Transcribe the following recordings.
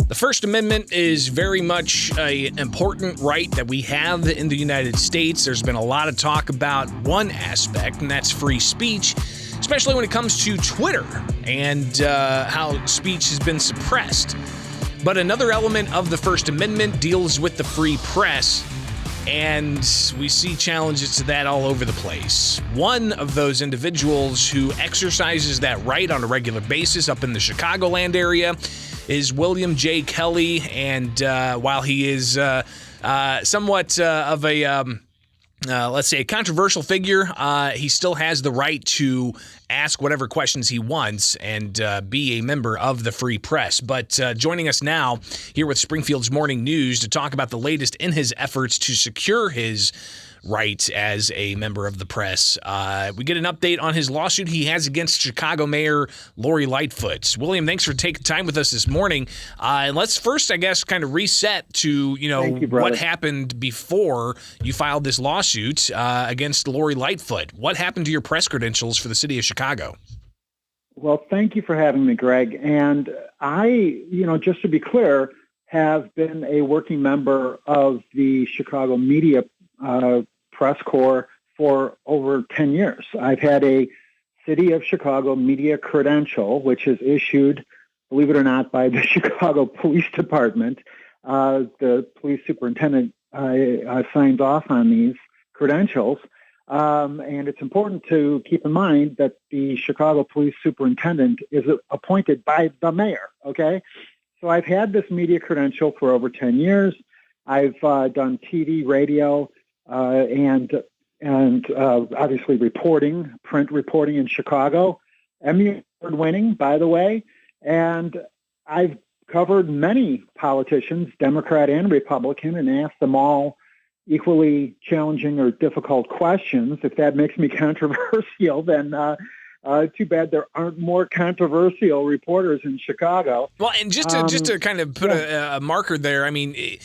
The First Amendment is very much an important right that we have in the United States. There's been a lot of talk about one aspect, and that's free speech, especially when it comes to Twitter and how speech has been suppressed. But another element of the First Amendment deals with the free press, and we see challenges to that all over the place. One of those individuals who exercises that right on a regular basis up in the Chicagoland area is William J. Kelly, and while he is somewhat of a, let's say, a controversial figure, he still has the right to ask whatever questions he wants and be a member of the free press. But joining us now here with Springfield's Morning News to talk about the latest in his efforts to secure his right as a member of the press. We get an update on his lawsuit he has against Chicago Mayor Lori Lightfoot. William, thanks for taking time with us this morning. And let's first, I guess, kind of reset to, what happened before you filed this lawsuit against Lori Lightfoot. What happened to your press credentials for the city of Chicago? Well, thank you for having me, Greg. And I, just to be clear, have been a working member of the Chicago Media Press Corps for over 10 years. I've had a City of Chicago media credential, which is issued, believe it or not, by the Chicago Police Department. The police superintendent signs off on these credentials. And it's important to keep in mind that the Chicago Police Superintendent is appointed by the mayor, okay? So I've had this media credential for over 10 years. I've done TV, radio, and obviously print reporting in Chicago. Emmy Award winning, by the way. And I've covered many politicians, Democrat and Republican, and asked them all equally challenging or difficult questions. If that makes me controversial, then too bad there aren't more controversial reporters in Chicago. Well, and just to kind of put a marker there, I mean,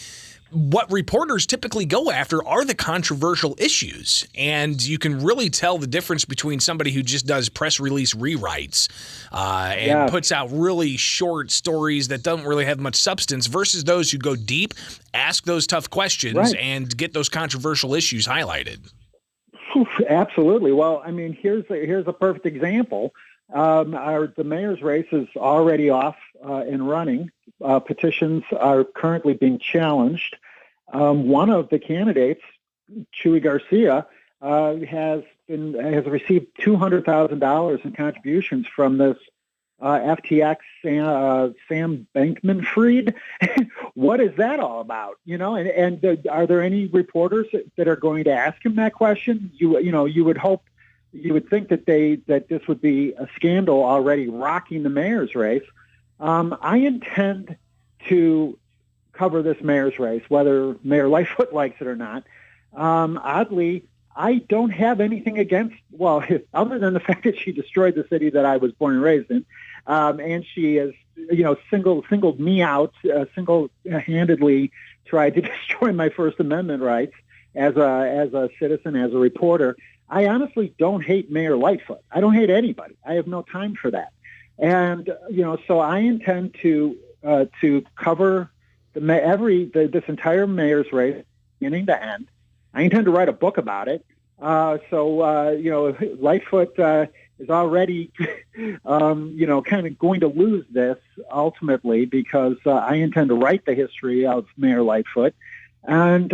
what reporters typically go after are the controversial issues. And you can really tell the difference between somebody who just does press release rewrites and puts out really short stories that don't really have much substance versus those who go deep, ask those tough questions, and get those controversial issues highlighted. Absolutely. Well, I mean, here's a perfect example. The mayor's race is already off and running. Petitions are currently being challenged. One of the candidates, Chuy Garcia, has received $200,000 in contributions from this FTX Sam Bankman-Fried. What is that all about? And are there any reporters that are going to ask him that question? You would hope. You would think that this would be a scandal already rocking the mayor's race. I intend to cover this mayor's race, whether Mayor Lightfoot likes it or not. Oddly, I don't have anything against, other than the fact that she destroyed the city that I was born and raised in, and she has, singled me out, single-handedly tried to destroy my First Amendment rights as a citizen, as a reporter. I honestly don't hate Mayor Lightfoot. I don't hate anybody. I have no time for that. And, so I intend to cover this entire mayor's race, beginning to end. I intend to write a book about it. Lightfoot is already, kind of going to lose this ultimately because I intend to write the history of Mayor Lightfoot. And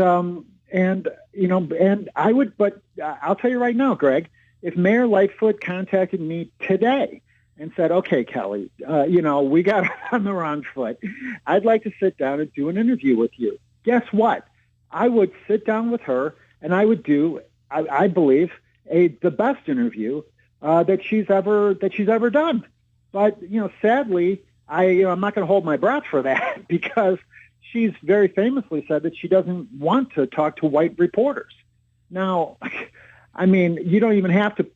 I would, but I'll tell you right now, Greg, if Mayor Lightfoot contacted me today and said, okay, Kelly, we got on the wrong foot, I'd like to sit down and do an interview with you. Guess what? I would sit down with her and I would do, I believe, the best interview that she's ever done. But, sadly, I'm not going to hold my breath for that because she's very famously said that she doesn't want to talk to white reporters. Now, I mean, you don't even have to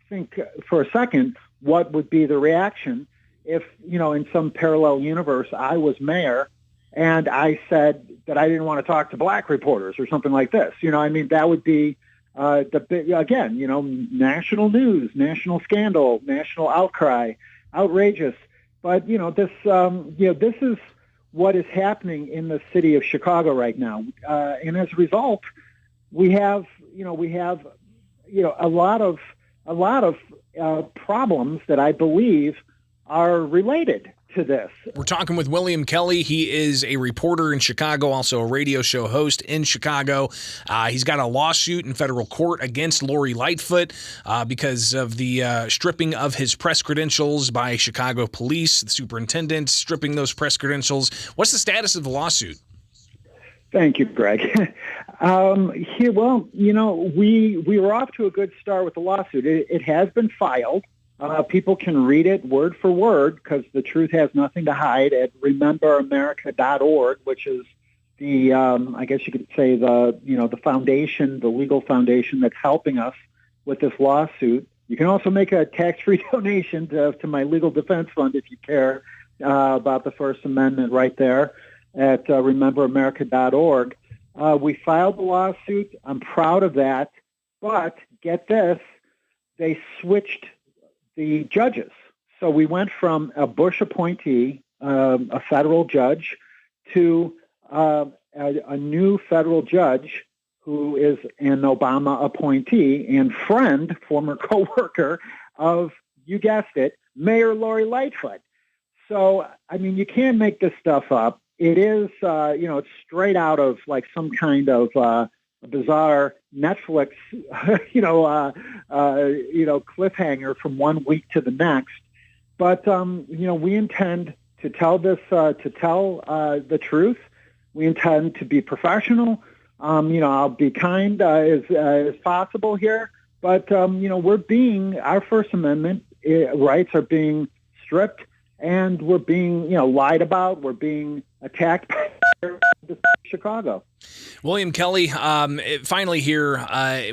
think for a second what would be the reaction if, in some parallel universe, I was mayor and I said that I didn't want to talk to black reporters or something like this. That would be the big, again, national news, national scandal, national outcry, outrageous. But this is what is happening in the city of Chicago right now, and as a result, we have a lot of problems that I believe are related to this. We're talking with William Kelly. He is a reporter in Chicago, also a radio show host in Chicago. He's got a lawsuit in federal court against Lori Lightfoot because of the stripping of his press credentials by Chicago police, the superintendent stripping those press credentials. What's the status of the lawsuit? Thank you, Greg. We were off to a good start with the lawsuit. It has been filed. People can read it word for word because the truth has nothing to hide at rememberamerica.org, which is the, I guess you could say the foundation, the legal foundation that's helping us with this lawsuit. You can also make a tax-free donation to my legal defense fund if you care about the First Amendment right there at rememberamerica.org. We filed the lawsuit. I'm proud of that. But get this, they switched the judges. So we went from a Bush appointee, a federal judge, to a new federal judge who is an Obama appointee and friend, former coworker of, you guessed it, Mayor Lori Lightfoot. So, I mean, you can't make this stuff up. It is, it's straight out of like some kind of bizarre Netflix, cliffhanger from one week to the next. But we intend to tell the truth. We intend to be professional. I'll be kind as possible here. But our First Amendment rights are being stripped, and we're being lied about. We're being attacked by Chicago. William Kelly, finally here,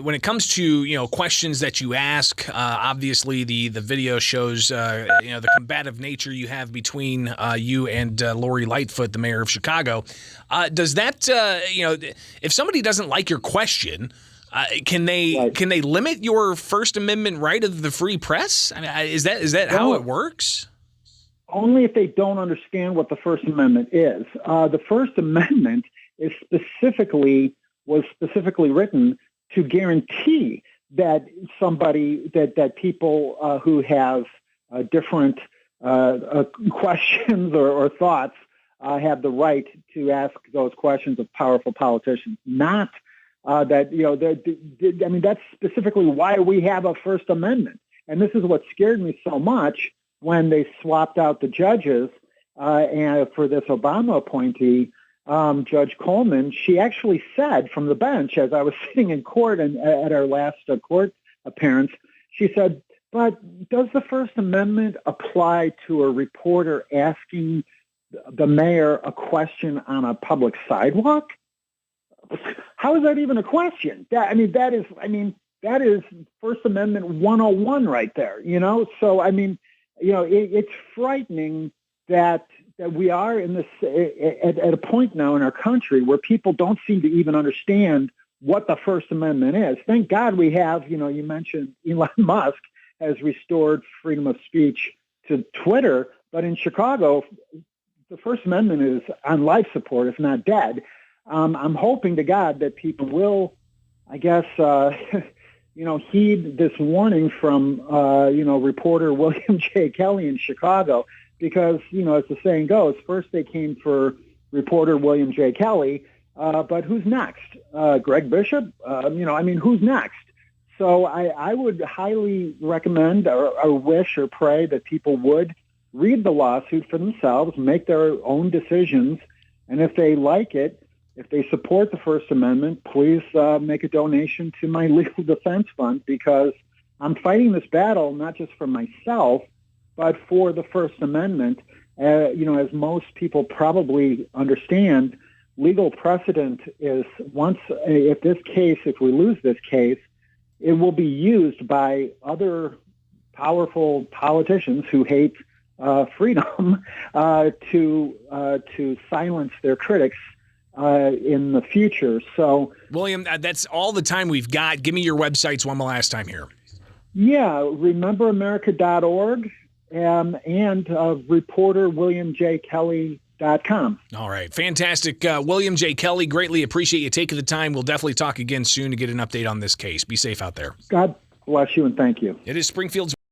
when it comes to questions that you ask, obviously the video shows the combative nature you have between you and Lori Lightfoot, the mayor of Chicago. Does that if somebody doesn't like your question, can they limit your First Amendment right of the free press? I mean, is that how it works? Only if they don't understand what the First Amendment is. The First Amendment was specifically written to guarantee that that people who have different questions or thoughts have the right to ask those questions of powerful politicians. Not that's specifically why we have a First Amendment. And this is what scared me so much when they swapped out the judges and for this Obama appointee, Judge Coleman. She actually said from the bench, as I was sitting in court and at our last court appearance, she said, but does the First Amendment apply to a reporter asking the mayor a question on a public sidewalk? How is that even a question? That is First Amendment 101 right there, So, it's frightening that we are in this at a point now in our country where people don't seem to even understand what the First Amendment is. Thank God we have, you mentioned Elon Musk has restored freedom of speech to Twitter, but in Chicago, the First Amendment is on life support, if not dead. I'm hoping to God that people will, I guess, heed this warning from, reporter William J. Kelly in Chicago, because, as the saying goes, first they came for reporter William J. Kelly, but who's next? Greg Bishop? Who's next? So I would highly recommend or wish or pray that people would read the lawsuit for themselves, make their own decisions, and if they like it, if they support the First Amendment, please make a donation to my legal defense fund, because I'm fighting this battle not just for myself, but for the First Amendment. As most people probably understand, legal precedent is if we lose this case, it will be used by other powerful politicians who hate freedom to silence their critics in the future. So, William, that's all the time we've got. Give me your websites one last time here. Yeah, rememberamerica.org and reporter WilliamJKelly.com. All right. Fantastic. William J. Kelly, greatly appreciate you taking the time. We'll definitely talk again soon to get an update on this case. Be safe out there. God bless you and thank you. It is Springfield's